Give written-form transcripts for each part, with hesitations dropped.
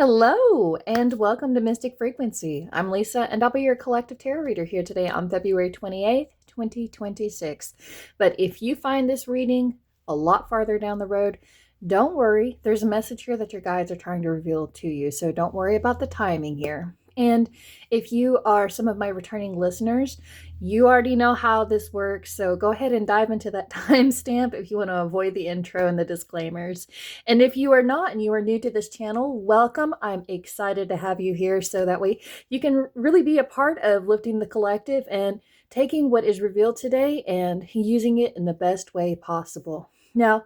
Hello, and welcome to Mystic Frequency. I'm Lisa, and I'll be your collective tarot reader here today on February 28th, 2026. But if you find this reading a lot farther down the road, don't worry. There's a message here that your guides are trying to reveal to you, so don't worry about the timing here. And if you are some of my returning listeners, you already know how this works, so go ahead and dive into that timestamp if you want to avoid the intro and the disclaimers. And if you are not and you are new to this channel, welcome. I'm excited to have you here so that way you can really be a part of lifting the collective and taking what is revealed today and using it in the best way possible. Now,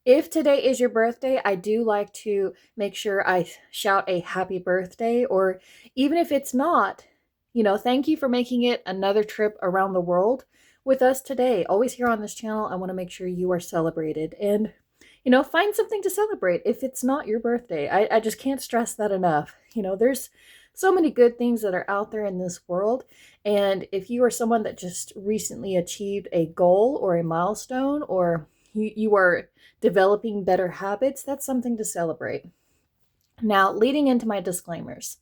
if today is your birthday, I do like to make sure I shout a happy birthday, or even if it's not, thank you for making it another trip around the world with us today. Always here on this channel, I want to make sure you are celebrated and, find something to celebrate if it's not your birthday. I just can't stress that enough. There's so many good things that are out there in this world. And if you are someone that just recently achieved a goal or a milestone, or you are developing better habits, that's something to celebrate. Now, leading into my disclaimers,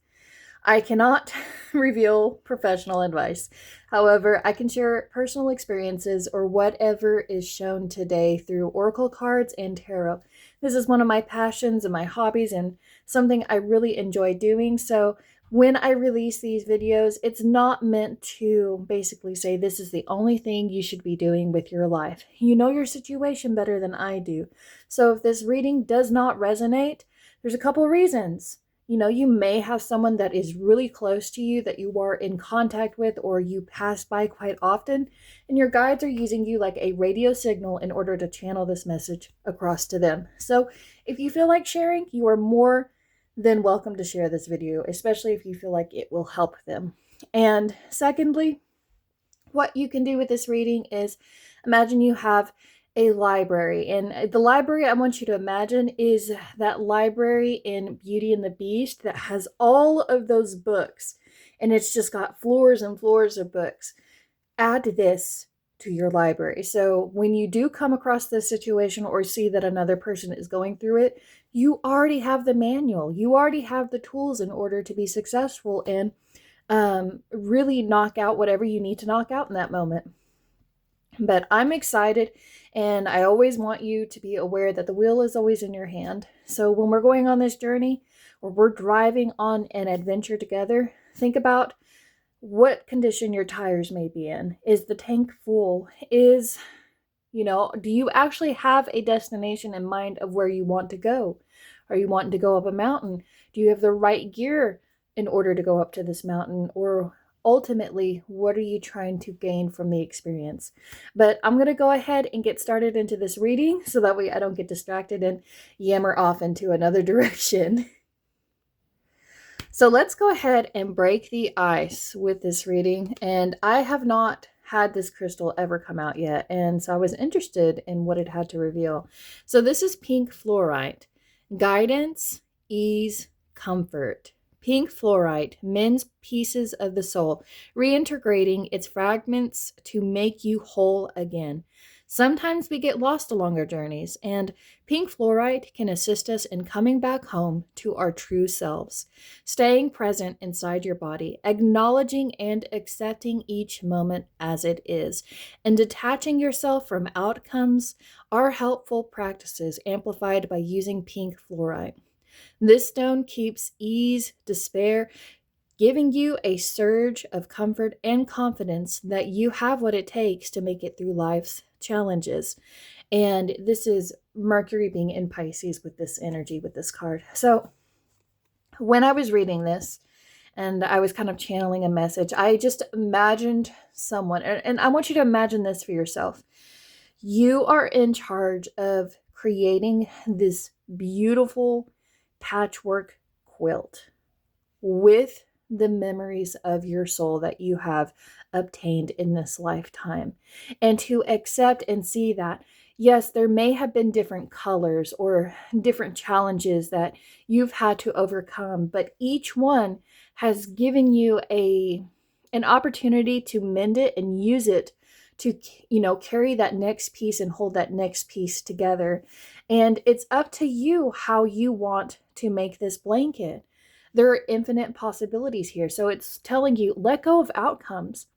I cannot reveal professional advice. However, I can share personal experiences or whatever is shown today through oracle cards and tarot. This is one of my passions and my hobbies and something I really enjoy doing. So when I release these videos, it's not meant to basically say this is the only thing you should be doing with your life. You know your situation better than I do. So if this reading does not resonate, there's a couple of reasons. You may have someone that is really close to you that you are in contact with or you pass by quite often, and your guides are using you like a radio signal in order to channel this message across to them. So if you feel like sharing, you are more than welcome to share this video, especially if you feel like it will help them. And secondly, what you can do with this reading is imagine you have a library, and the library I want you to imagine is that library in Beauty and the Beast that has all of those books, and it's just got floors and floors of books. Add this to your library. So when you do come across this situation or see that another person is going through it, you already have the manual. You already have the tools in order to be successful and really knock out whatever you need to knock out in that moment. But I'm excited, and I always want you to be aware that the wheel is always in your hand. So when we're going on this journey or we're driving on an adventure together, think about what condition your tires may be in. Is the tank full? Do you actually have a destination in mind of where you want to go? Are you wanting to go up a mountain? Do you have the right gear in order to go up to this mountain? Or ultimately, what are you trying to gain from the experience? But I'm going to go ahead and get started into this reading so that way I don't get distracted and yammer off into another direction. So let's go ahead and break the ice with this reading. And I have not had this crystal ever come out yet, and so I was interested in what it had to reveal. So this is pink fluorite. Guidance, ease, comfort. Pink fluorite mends pieces of the soul, reintegrating its fragments to make you whole again. Sometimes we get lost along our journeys, and pink fluorite can assist us in coming back home to our true selves, staying present inside your body, acknowledging and accepting each moment as it is, and detaching yourself from outcomes are helpful practices amplified by using pink fluorite. This stone keeps ease, despair, giving you a surge of comfort and confidence that you have what it takes to make it through life's challenges. And this is Mercury being in Pisces with this energy, with this card. So when I was reading this and I was kind of channeling a message, I just imagined someone, and I want you to imagine this for yourself. You are in charge of creating this beautiful patchwork quilt with the memories of your soul that you have obtained in this lifetime, and to accept and see that, yes, there may have been different colors or different challenges that you've had to overcome, but each one has given you an opportunity to mend it and use it to, carry that next piece and hold that next piece together. And it's up to you how you want to make this blanket. There are infinite possibilities here. So it's telling you, let go of outcomes.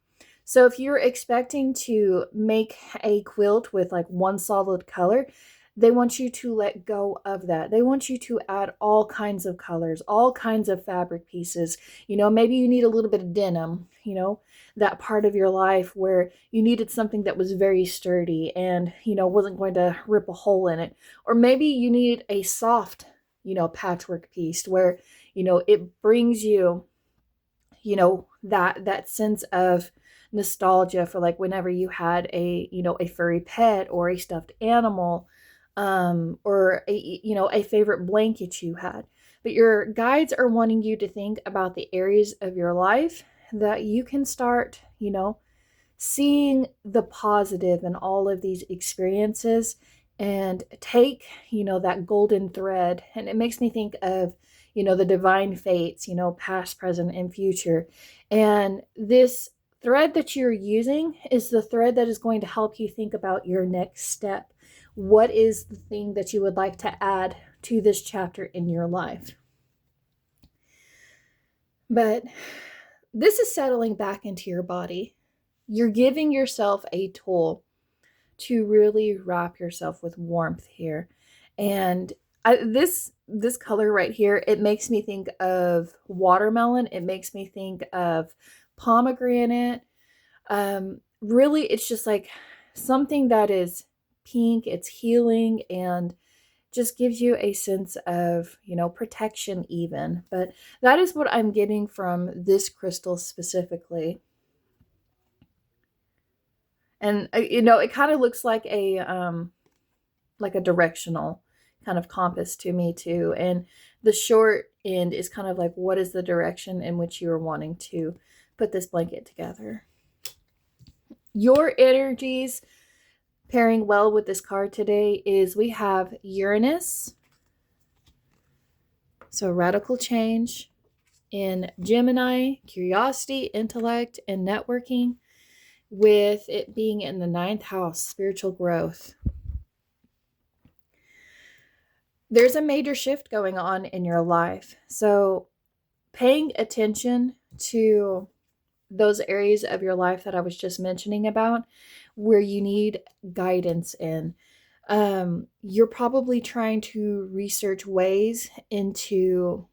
So if you're expecting to make a quilt with like one solid color, they want you to let go of that. They want you to add all kinds of colors, all kinds of fabric pieces. Maybe you need a little bit of denim, that part of your life where you needed something that was very sturdy and, wasn't going to rip a hole in it. Or maybe you need a soft, patchwork piece where, it brings you, that sense of nostalgia for like whenever you had a furry pet or a stuffed animal, or a favorite blanket you had. But your guides are wanting you to think about the areas of your life that you can start, seeing the positive in all of these experiences, and take, that golden thread. And it makes me think of, the divine fates, past, present, and future. And this thread that you're using is the thread that is going to help you think about your next step. What is the thing that you would like to add to this chapter in your life? But this is settling back into your body. You're giving yourself a tool to really wrap yourself with warmth here. And this color right here, it makes me think of watermelon. It makes me think of pomegranate. Really, it's just like something that is pink, it's healing, and just gives you a sense of, protection even. But that is what I'm getting from this crystal specifically. And, it kind of looks like a directional kind of compass to me too. And the short end is kind of like, what is the direction in which you are wanting to put this blanket together? Your energies pairing well with this card today is we have Uranus, so radical change, in Gemini, curiosity, intellect, and networking, with it being in the 9th house, spiritual growth. There's a major shift going on in your life. So paying attention to those areas of your life that I was just mentioning about, where you need guidance in. You're probably trying to research ways into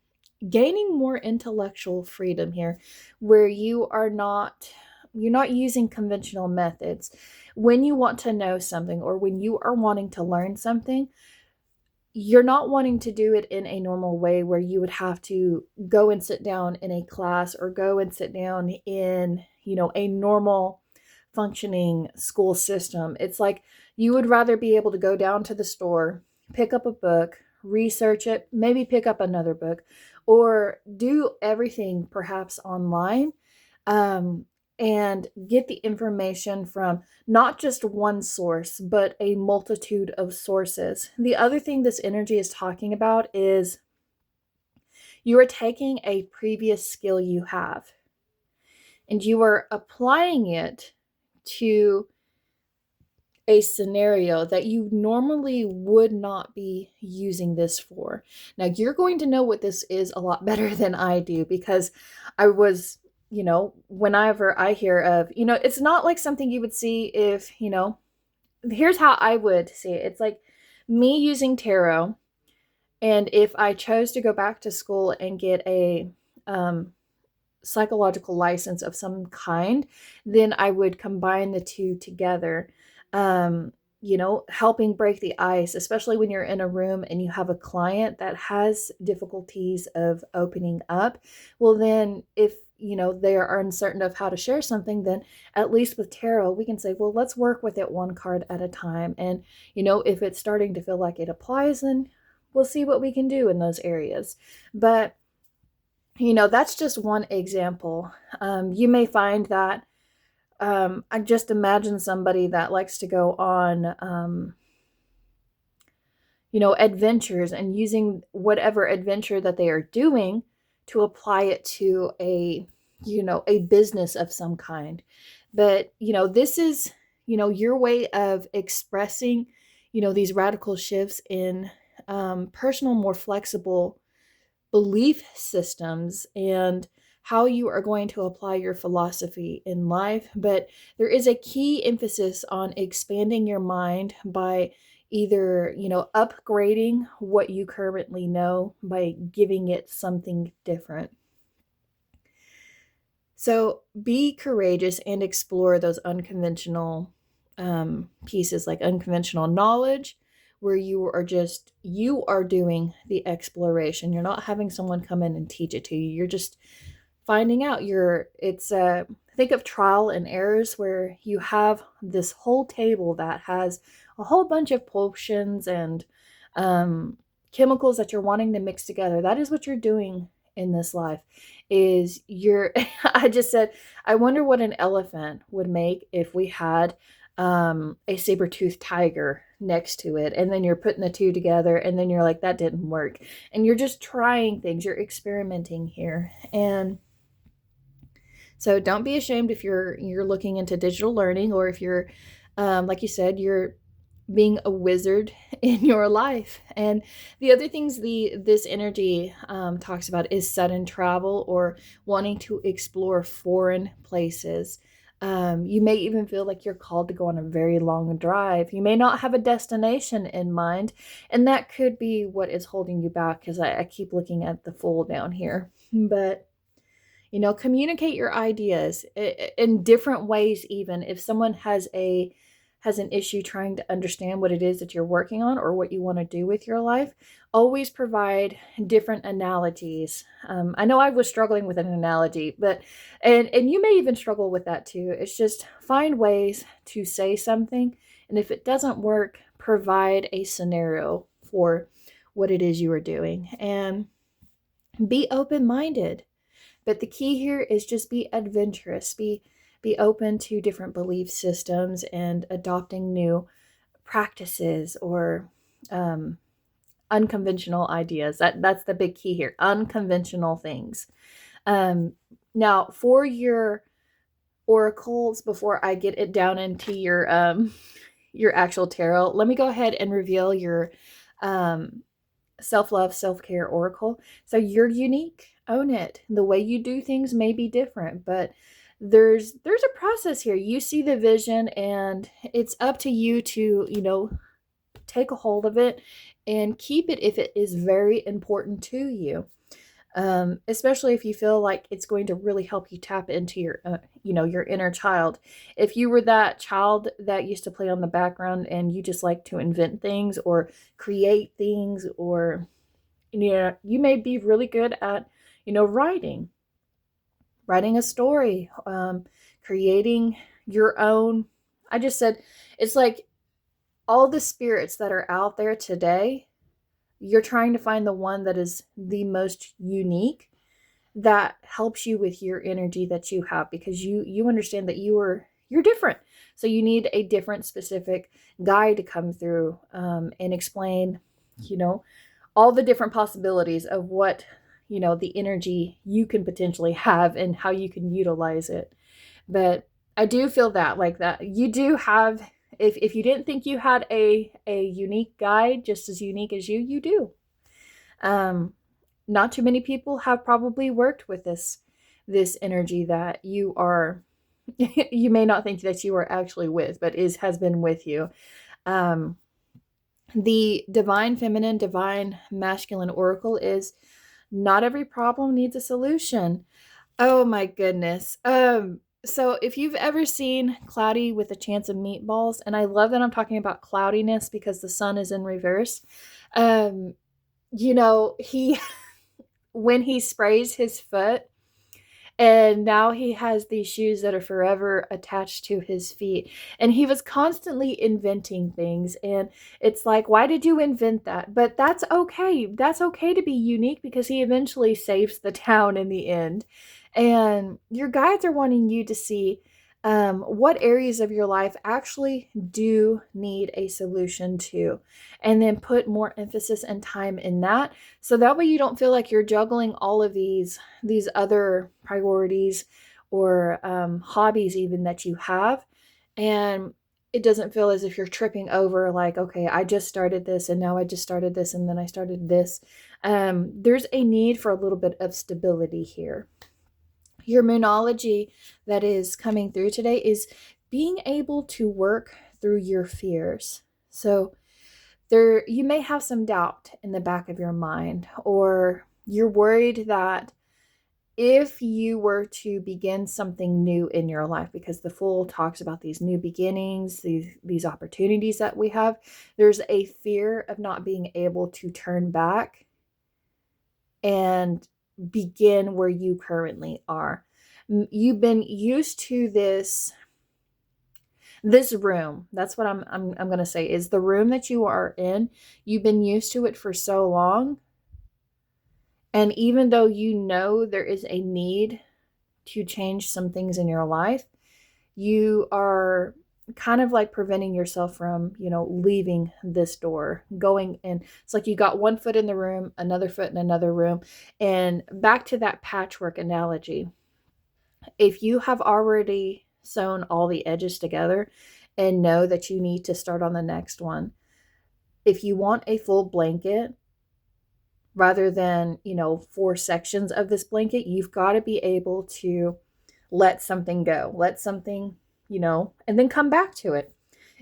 gaining more intellectual freedom here, where you're not using conventional methods. When you want to know something, or when you are wanting to learn something, you're not wanting to do it in a normal way where you would have to go and sit down in a class or go and sit down in, a normal functioning school system. It's like you would rather be able to go down to the store, pick up a book, research it, maybe pick up another book, or do everything perhaps online, and get the information from not just one source, but a multitude of sources. The other thing this energy is talking about is you are taking a previous skill you have and you are applying it to a scenario that you normally would not be using this for. Now, you're going to know what this is a lot better than I do, because I was, whenever I hear of, it's not like something you would see if, here's how I would see it. It's like me using tarot, and if I chose to go back to school and get a psychological license of some kind, then I would combine the two together. Helping break the ice, especially when you're in a room and you have a client that has difficulties of opening up. Well, then if, they are uncertain of how to share something, then at least with tarot, we can say, well, let's work with it one card at a time. And, if it's starting to feel like it applies, then we'll see what we can do in those areas. But, that's just one example. You may find that I just imagine somebody that likes to go on, adventures, and using whatever adventure that they are doing to apply it to a business of some kind. But, this is, your way of expressing, these radical shifts in personal, more flexible belief systems and how you are going to apply your philosophy in life. But there is a key emphasis on expanding your mind by either, upgrading what you currently know by giving it something different. So be courageous and explore those unconventional pieces, like unconventional knowledge, where you are doing the exploration. You're not having someone come in and teach it to you. You're just finding out. Think of trial and errors, where you have this whole table that has a whole bunch of potions and chemicals that you're wanting to mix together. That is what you're doing in this life. Is you're I just said, I wonder what an elephant would make if we had a saber-toothed tiger next to it, and then you're putting the two together, and then you're like, that didn't work. And you're just trying things, you're experimenting here. And so don't be ashamed if you're looking into digital learning, or if you're like you said, you're being a wizard in your life. And the other things this energy talks about is sudden travel, or wanting to explore foreign places. You may even feel like you're called to go on a very long drive. You may not have a destination in mind, and that could be what is holding you back, because I keep looking at the Fool down here. But communicate your ideas in different ways. Even if someone has an issue trying to understand what it is that you're working on, or what you want to do with your life, always provide different analogies. I know I was struggling with an analogy, but and you may even struggle with that too. It's just find ways to say something, and if it doesn't work, provide a scenario for what it is you are doing, and be open-minded. But the key here is just be adventurous, be open to different belief systems and adopting new practices, or unconventional ideas. That's the big key here, unconventional things. Now, for your oracles, before I get it down into your actual tarot, let me go ahead and reveal your self-love, self-care oracle. So you're unique. Own it. The way you do things may be different, but there's a process here. You see the vision, and it's up to you to, take a hold of it and keep it if it is very important to you. Especially if you feel like it's going to really help you tap into your inner child. If you were that child that used to play on the background, and you just like to invent things or create things, or, you may be really good at, writing a story, creating your own. I just said, it's like all the spirits that are out there today, you're trying to find the one that is the most unique, that helps you with your energy that you have, because you understand that you're different. So you need a different specific guide to come through, and explain, all the different possibilities of what, the energy you can potentially have and how you can utilize it. But I do feel that, like, that you do have, if you didn't think you had a unique guide, just as unique as you do. Not too many people have probably worked with this energy that you are you may not think that you are actually with, but has been with you. The divine feminine, divine masculine oracle is, not every problem needs a solution. Oh my goodness. So if you've ever seen Cloudy with a Chance of Meatballs, and I love that I'm talking about cloudiness because the sun is in reverse. He when he sprays his foot, and now he has these shoes that are forever attached to his feet. And he was constantly inventing things. And it's like, why did you invent that? But that's okay. That's okay to be unique, because he eventually saves the town in the end. And your guides are wanting you to see what areas of your life actually do need a solution to, and then put more emphasis and time in that. So that way you don't feel like you're juggling all of these other priorities, or hobbies even that you have. And it doesn't feel as if you're tripping over, like, okay, I just started this, and now I just started this, and then I started this. There's a need for a little bit of stability here. Your moonology that is coming through today is being able to work through your fears. So you may have some doubt in the back of your mind, or you're worried that if you were to begin something new in your life, because the Fool talks about these new beginnings, these opportunities that we have, there's a fear of not being able to turn back and begin where you currently are. You've been used to this room. That's what I'm going to say, is the room that you are in. You've been used to it for so long. And even though you know there is a need to change some things in your life, you are kind of like preventing yourself from, leaving this door, going in. It's like you got one foot in the room, another foot in another room. And back to that patchwork analogy, if you have already sewn all the edges together and know that you need to start on the next one, if you want a full blanket, rather than, 4 sections of this blanket, you've got to be able to let something go, let something, and then come back to it.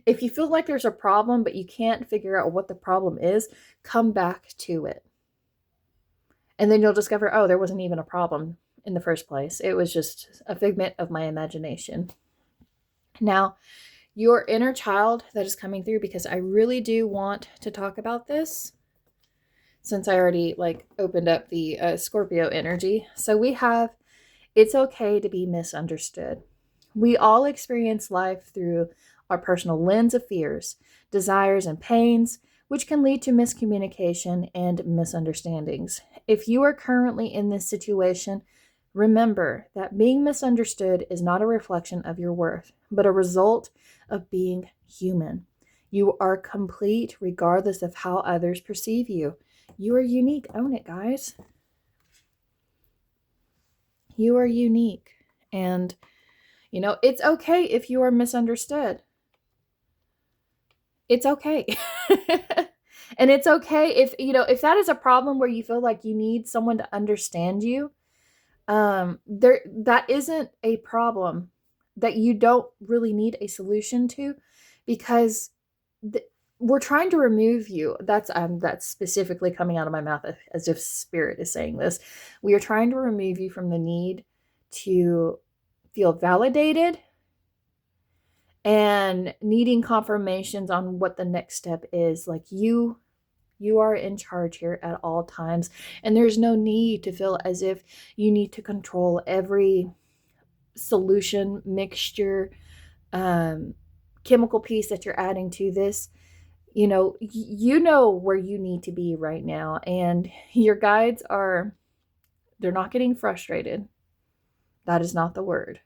If you feel like there's a problem, but you can't figure out what the problem is, come back to it. And then you'll discover, oh, there wasn't even a problem in the first place. It was just a figment of my imagination. Now, your inner child that is coming through, because I really do want to talk about this, since I already opened up the Scorpio energy. So we have, it's okay to be misunderstood. We all experience life through our personal lens of fears, desires, and pains, which can lead to miscommunication and misunderstandings. If you are currently in this situation, remember that being misunderstood is not a reflection of your worth, but a result of being human. You are complete regardless of how others perceive you. You are unique. Own it, guys. You are unique. And, it's okay if you are misunderstood. It's okay. And it's okay if that is a problem where you feel like you need someone to understand you. That isn't a problem that you don't really need a solution to, because we're trying to remove you. That's specifically coming out of my mouth as if spirit is saying this. We are trying to remove you from the need to feel validated and needing confirmations on what the next step is. Like you are in charge here at all times, and there's no need to feel as if you need to control every solution, mixture, chemical piece that you're adding to this. You know where you need to be right now, and your guides they're not getting frustrated. That is not the word.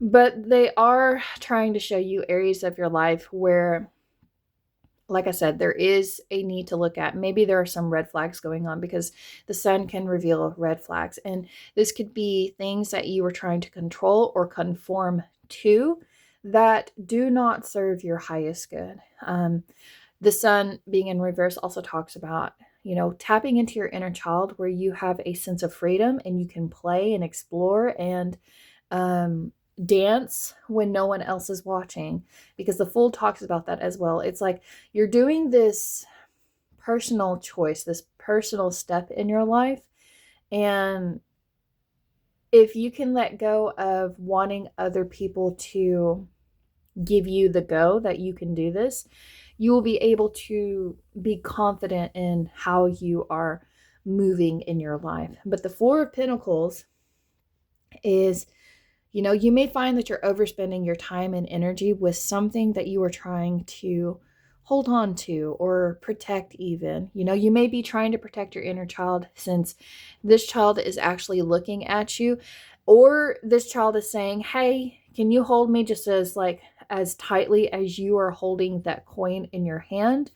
But they are trying to show you areas of your life where, like I said, there is a need to look at. Maybe there are some red flags going on, because the sun can reveal red flags. And this could be things that you were trying to control or conform to that do not serve your highest good. The sun being in reverse also talks about, tapping into your inner child, where you have a sense of freedom and you can play and explore and dance when no one else is watching, because the Fool talks about that as well. It's like you're doing this personal choice, this personal step in your life, and if you can let go of wanting other people to give you the go that you can do this, you will be able to be confident in how you are moving in your life. But the Four of Pentacles is, you may find that you're overspending your time and energy with something that you are trying to hold on to or protect even. You may be trying to protect your inner child, since this child is actually looking at you, or this child is saying, hey, can you hold me just as tightly as you are holding that coin in your hand?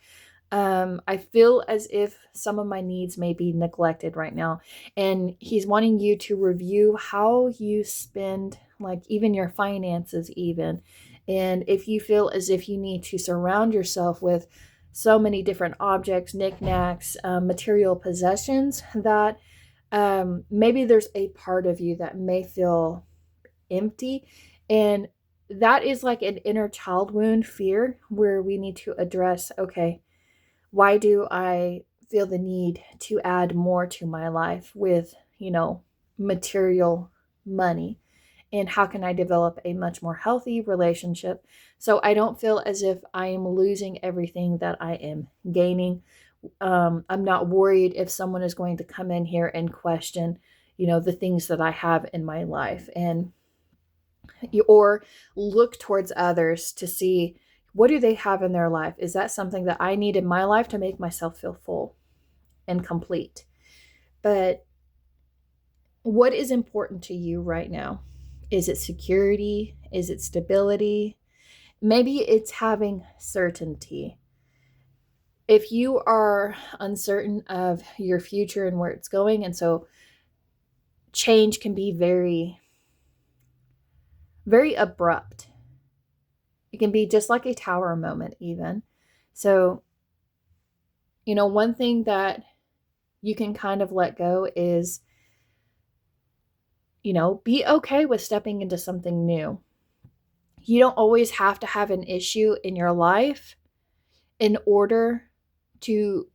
I feel as if some of my needs may be neglected right now. And he's wanting you to review how you spend, even your finances even. And if you feel as if you need to surround yourself with so many different objects, knickknacks, material possessions that maybe there's a part of you that may feel empty. And that is like an inner child wound fear where we need to address, okay, why do I feel the need to add more to my life with, material money? And how can I develop a much more healthy relationship so I don't feel as if I am losing everything that I am gaining? I'm not worried if someone is going to come in here and question, the things that I have in my life, and or look towards others to see what do they have in their life. Is that something that I need in my life to make myself feel full and complete? But what is important to you right now? Is it security? Is it stability? Maybe it's having certainty. If you are uncertain of your future and where it's going, and so change can be very, very abrupt. It can be just like a tower moment, even. So, one thing that you can kind of let go is, be okay with stepping into something new. You don't always have to have an issue in your life in order to,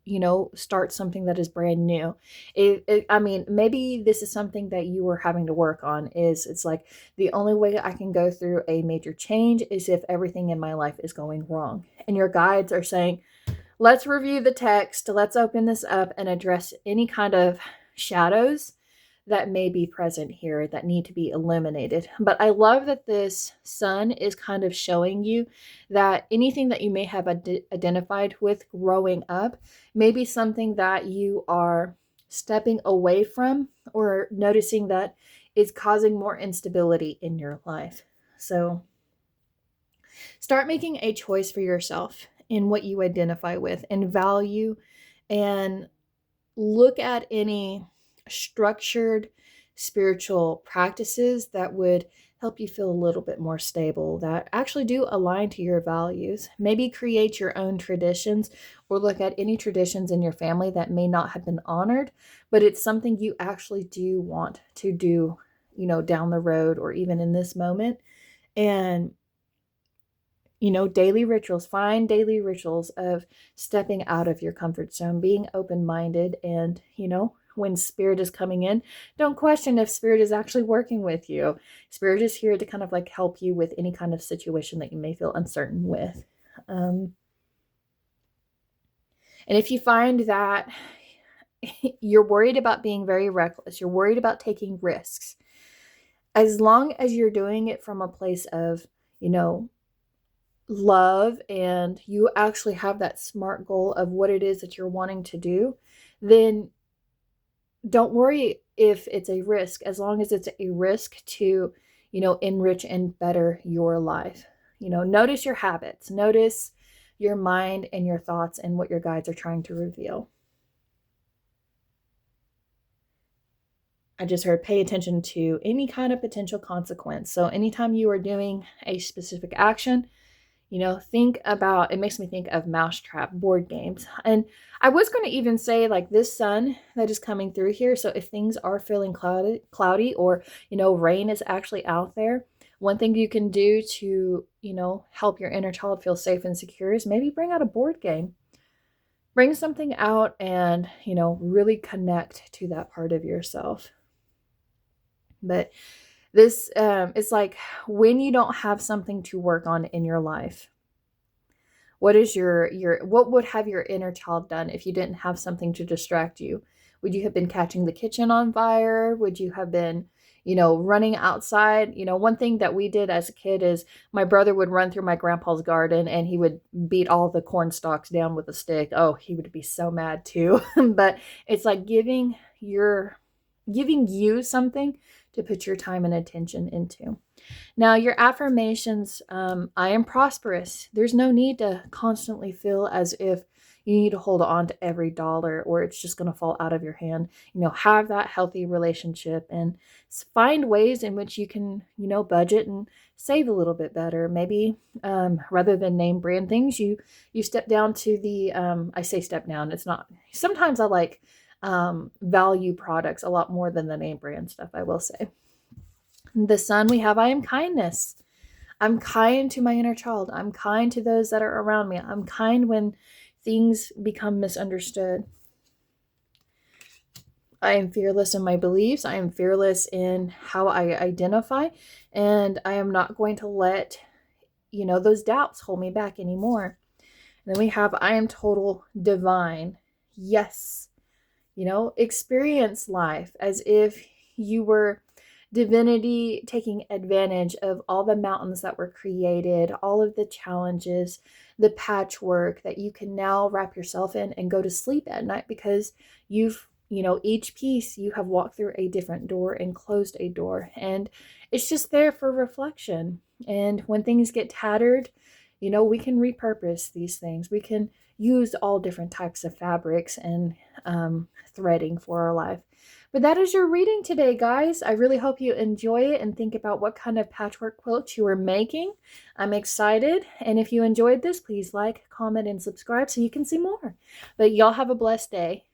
start something that is brand new. I mean, maybe this is something that you were having to work on, is it's like the only way I can go through a major change is if everything in my life is going wrong. And your guides are saying, let's review the text, let's open this up and address any kind of shadows that may be present here that need to be illuminated. But I love that this sun is kind of showing you that anything that you may have identified with growing up may be something that you are stepping away from or noticing that is causing more instability in your life. So start making a choice for yourself in what you identify with and value, and look at any structured spiritual practices that would help you feel a little bit more stable, that actually do align to your values. Maybe create your own traditions, or look at any traditions in your family that may not have been honored, but it's something you actually do want to do, down the road or even in this moment. And daily rituals, find daily rituals of stepping out of your comfort zone, being open-minded, and, when spirit is coming in, don't question if spirit is actually working with you. Spirit is here to kind of like help you with any kind of situation that you may feel uncertain with. And if you find that you're worried about being very reckless, you're worried about taking risks, as long as you're doing it from a place of, love, and you actually have that SMART goal of what it is that you're wanting to do, then don't worry if it's a risk, as long as it's a risk to, enrich and better your life. Notice your habits, notice your mind and your thoughts and what your guides are trying to reveal. I just heard pay attention to any kind of potential consequence. So anytime you are doing a specific action, think about, it makes me think of Mousetrap board games. And I was going to even say, like, this sun that is coming through here. So if things are feeling cloudy, or, rain is actually out there, one thing you can do to, help your inner child feel safe and secure is maybe bring out a board game. Bring something out and, really connect to that part of yourself. But this is like when you don't have something to work on in your life. What is what would have your inner child done if you didn't have something to distract you? Would you have been catching the kitchen on fire? Would you have been, running outside? One thing that we did as a kid is my brother would run through my grandpa's garden and he would beat all the corn stalks down with a stick. Oh, he would be so mad too. But it's like giving you something to put your time and attention into. Now, your affirmations, I am prosperous. There's no need to constantly feel as if, you need to hold on to every dollar or it's just going to fall out of your hand. Have that healthy relationship and find ways in which you can, budget and save a little bit better. Maybe rather than name brand things, you step down to the, I say step down, it's not, sometimes I like value products a lot more than the name brand stuff, I will say. The sun we have, I am kindness. I'm kind to my inner child. I'm kind to those that are around me. I'm kind when things become misunderstood. I am fearless in my beliefs. I am fearless in how I identify. And I am not going to let, those doubts hold me back anymore. And then we have, I am total divine. Yes. Experience life as if you were divinity taking advantage of all the mountains that were created, all of the challenges, the patchwork that you can now wrap yourself in and go to sleep at night because you've, each piece you have walked through a different door and closed a door. And it's just there for reflection. And when things get tattered, we can repurpose these things. We can use all different types of fabrics and threading for our life. But that is your reading today, guys. I really hope you enjoy it and think about what kind of patchwork quilt you are making. I'm excited. And if you enjoyed this, please like, comment, and subscribe so you can see more. But y'all have a blessed day.